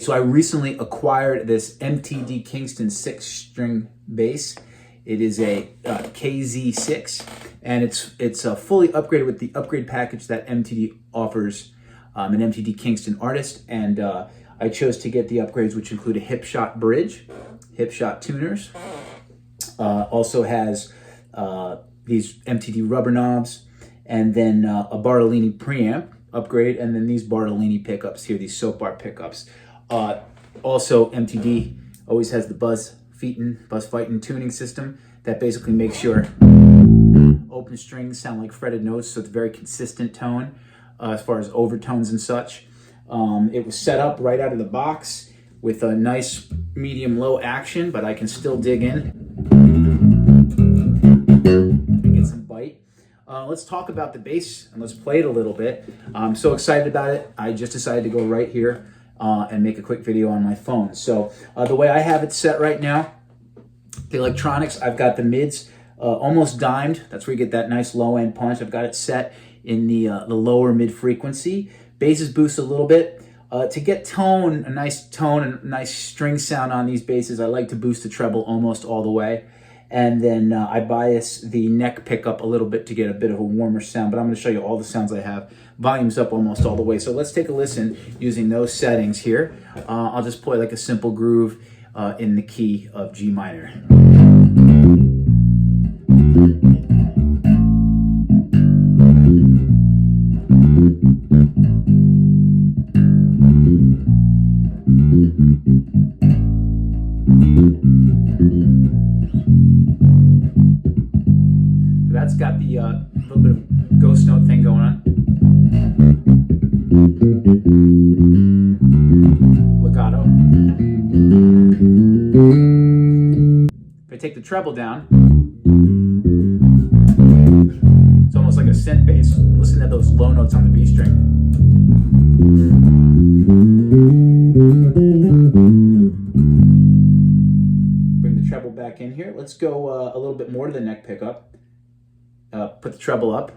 So I recently acquired this MTD Kingston 6-string bass. It is a KZ6, and it's fully upgraded with the upgrade package that MTD offers, an MTD Kingston artist, and I chose to get the upgrades, which include a hip shot bridge, hip shot tuners, also has these MTD rubber knobs, and then a Bartolini preamp upgrade, and then these Bartolini pickups here, these soap bar pickups. Also, MTD always has the buzz fighting tuning system that basically makes your open strings sound like fretted notes, so it's a very consistent tone as far as overtones and such. It was set up right out of the box with a nice medium-low action, but I can still dig in and get some bite. Let's talk about the bass and let's play it a little bit. I'm so excited about it. I just decided to go right here and make a quick video on my phone. So the way I have it set right now, the electronics, I've got the mids almost dimed. That's where you get that nice low end punch. I've got it set in the lower mid frequency. Bass is boosted a little bit. To get tone, a nice tone and a nice string sound on these basses, I like to boost the treble almost all the way. And then I bias the neck pickup a little bit to get a bit of a warmer sound, but I'm going to show you all the sounds I have. Volume's up almost all the way. So let's take a listen using those settings here. I'll just play like a simple groove in the key of G minor. So that's got the little bit of ghost note thing going on. Legato. If I take the treble down, it's almost like a synth bass. Listen to those low notes on the B string. Bring the treble back in here. Let's go a little bit more to the neck pickup. Put the treble up.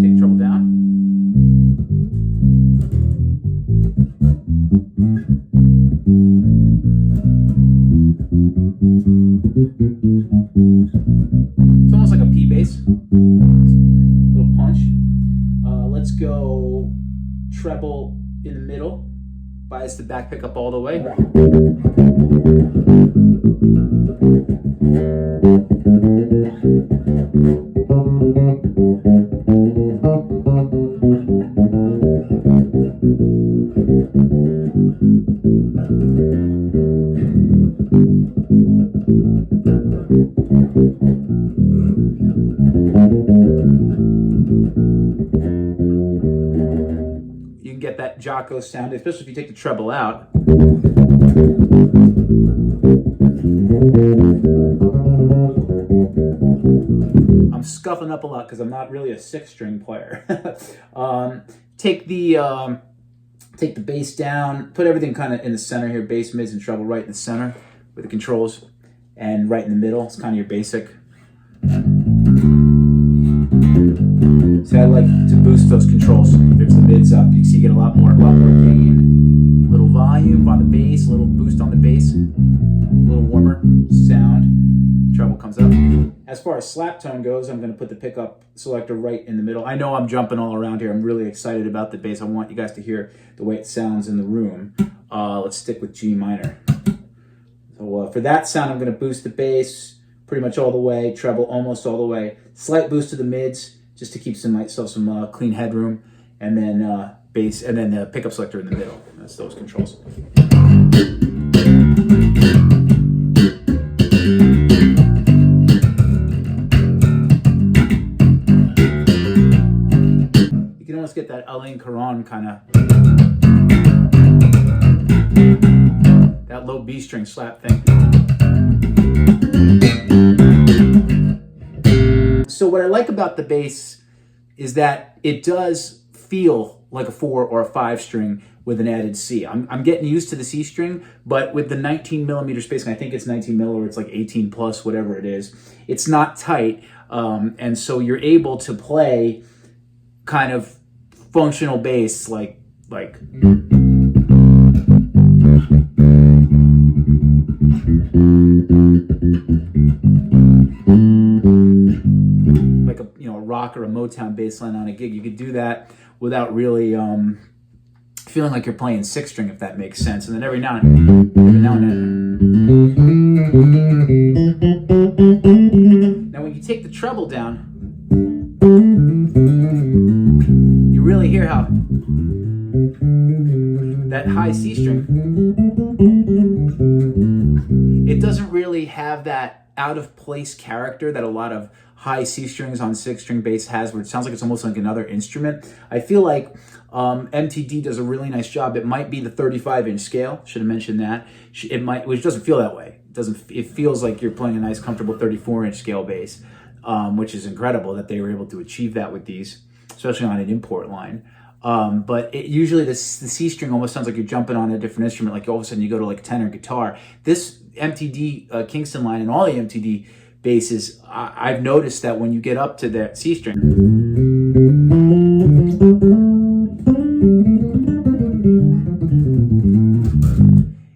Take the treble down. It's almost like a P bass. Little punch. Let's go treble in the middle. Bias the back pickup all the way. You can get that Jaco sound, especially if you take the treble out. I'm scuffing up a lot because I'm not really a 6-string player. Take the bass down, put everything kind of in the center here, bass, mids, and treble right in the center with the controls, and right in the middle. It's kind of your basic. So I like to boost those controls. There's the mids up. You see you get a lot more gain. A little volume on the bass, a little boost on the bass, a little warmer sound. Treble comes up. As far as slap tone goes, I'm going to put the pickup selector right in the middle. I know I'm jumping all around here. I'm really excited about the bass. I want you guys to hear the way it sounds in the room. Let's stick with G minor. So for that sound, I'm going to boost the bass pretty much all the way, treble almost all the way. Slight boost to the mids, just to keep myself some clean headroom, and then bass, and then the pickup selector in the middle. That's those controls. You can almost get that Alain Caron kind of, that low B string slap thing. So what I like about the bass is that it does feel like a 4 or a 5 string with an added C. I'm getting used to the C string, but with the 19 millimeter spacing, I think it's 19 mil or it's like 18 plus, whatever it is, it's not tight. And so you're able to play kind of functional bass like a rock or a Motown bass line on a gig. You could do that without really feeling like you're playing six string, if that makes sense. And then every now and then. Now when you take the treble down, you really hear how that high C string, it doesn't really have that out of place character that a lot of high C strings on six string bass has, where it sounds like it's almost like another instrument. I feel like MTD does a really nice job. It might be the 35-inch scale. Should have mentioned that. It might, which doesn't feel that way. It feels like you're playing a nice, comfortable 34-inch scale bass, which is incredible that they were able to achieve that with these, especially on an import line. But usually the C string almost sounds like you're jumping on a different instrument. Like all of a sudden you go to like tenor guitar. This MTD Kingston line and all the MTD basses, I've noticed that when you get up to that C string,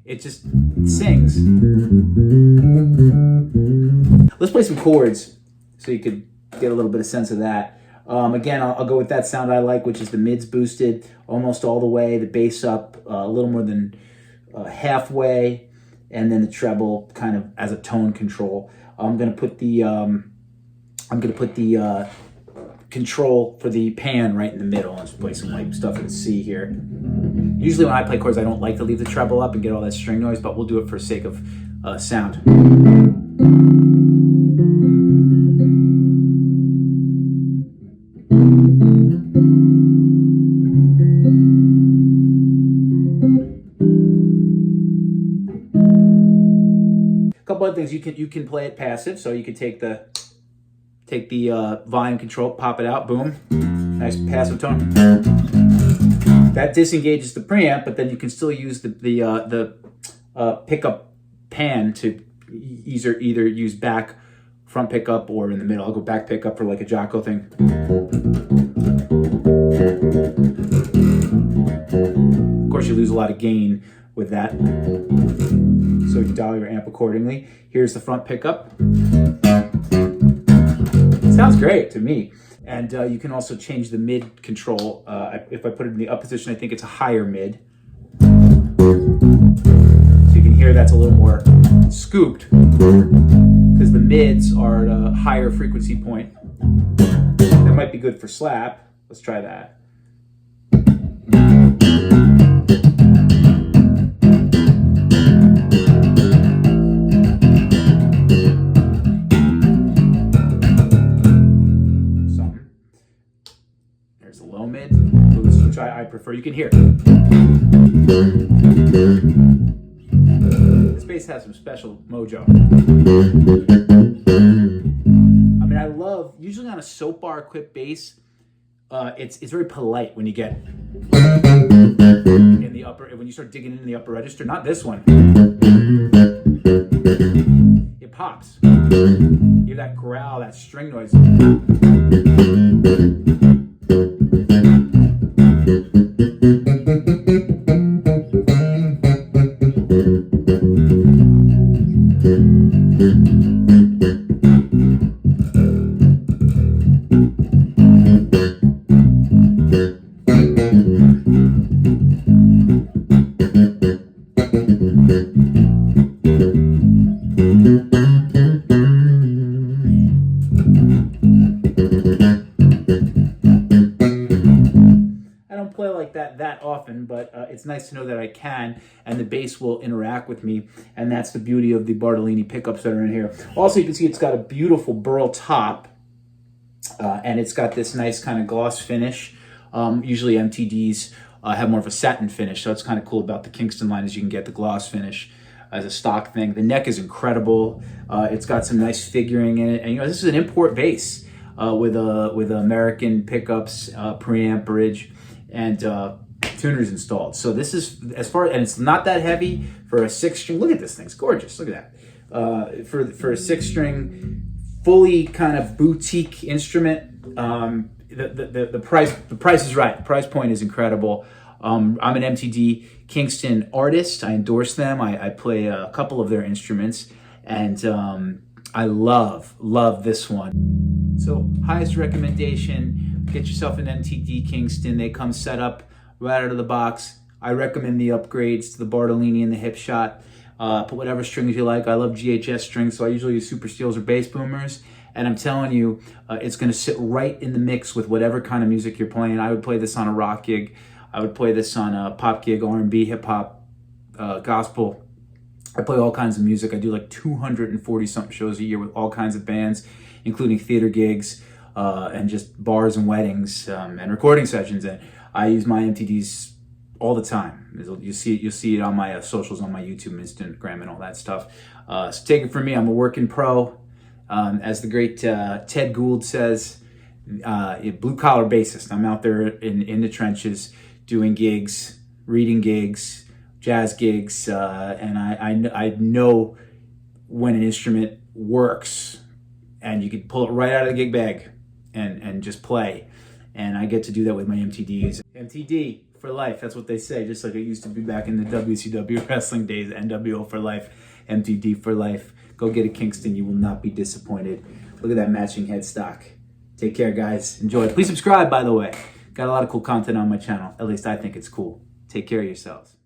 it just sings. Let's play some chords so you could get a little bit of sense of that. Again, I'll go with that sound I like, which is the mids boosted almost all the way, the bass up a little more than halfway, and then the treble kind of as a tone control. I'm gonna put the control for the pan right in the middle. Let's play some like stuff in C here. Usually when I play chords, I don't like to leave the treble up and get all that string noise, but we'll do it for sake of sound. A couple other things, you can play it passive, so you can take the volume control, pop it out, boom, nice passive tone. That disengages the preamp, but then you can still use the pickup pan to either use back, front pickup, or in the middle. I'll go back pickup for like a Jaco thing. Of course, you lose a lot of gain with that, so you dial your amp accordingly. Here's the front pickup. It sounds great to me. And you can also change the mid control. If I put it in the up position, I think it's a higher mid. So you can hear that's a little more scooped because the mids are at a higher frequency point. That might be good for slap. Let's try that. There's the low mid, which I prefer. You can hear. This bass has some special mojo. I mean, I love, usually on a soap bar equipped bass, it's very polite when you get in the upper, when you start digging in the upper register. Not this one. It pops. You hear that growl, that string noise. That often, but it's nice to know that I can, and the bass will interact with me, and that's the beauty of the Bartolini pickups that are in here. Also, you can see it's got a beautiful burl top, and it's got this nice kind of gloss finish. Usually MTDs have more of a satin finish, so it's kind of cool about the Kingston line is you can get the gloss finish as a stock thing. The neck is incredible. It's got some nice figuring in it, and this is an import bass with American pickups, preamp, bridge, and tuners installed. So this is, and it's not that heavy for a 6-string. Look at this thing, it's gorgeous. Look at that. For a 6-string fully kind of boutique instrument. The price is right. The price point is incredible. I'm an MTD Kingston artist. I endorse them. I play a couple of their instruments, and I love this one. So highest recommendation, get yourself an MTD Kingston. They come set up right out of the box. I recommend the upgrades to the Bartolini and the hip shot. Put whatever strings you like. I love GHS strings, so I usually use super steels or bass boomers. And I'm telling you, it's going to sit right in the mix with whatever kind of music you're playing. I would play this on a rock gig. I would play this on a pop gig, R&B, hip hop, gospel. I play all kinds of music. I do like 240 something shows a year with all kinds of bands, including theater gigs and just bars and weddings and recording sessions. And I use my MTDs all the time. You'll see it on my socials, on my YouTube, Instagram, and all that stuff. So take it from me. I'm a working pro. As the great Ted Gould says, blue collar bassist. I'm out there in the trenches doing gigs, reading gigs, jazz gigs, and I know when an instrument works, and you can pull it right out of the gig bag and just play. And I get to do that with my MTDs. MTD for life, that's what they say, just like it used to be back in the WCW wrestling days. NWO for life, MTD for life. Go get a Kingston, you will not be disappointed. Look at that matching headstock. Take care, guys. Enjoy. Please subscribe, by the way. Got a lot of cool content on my channel. At least I think it's cool. Take care of yourselves.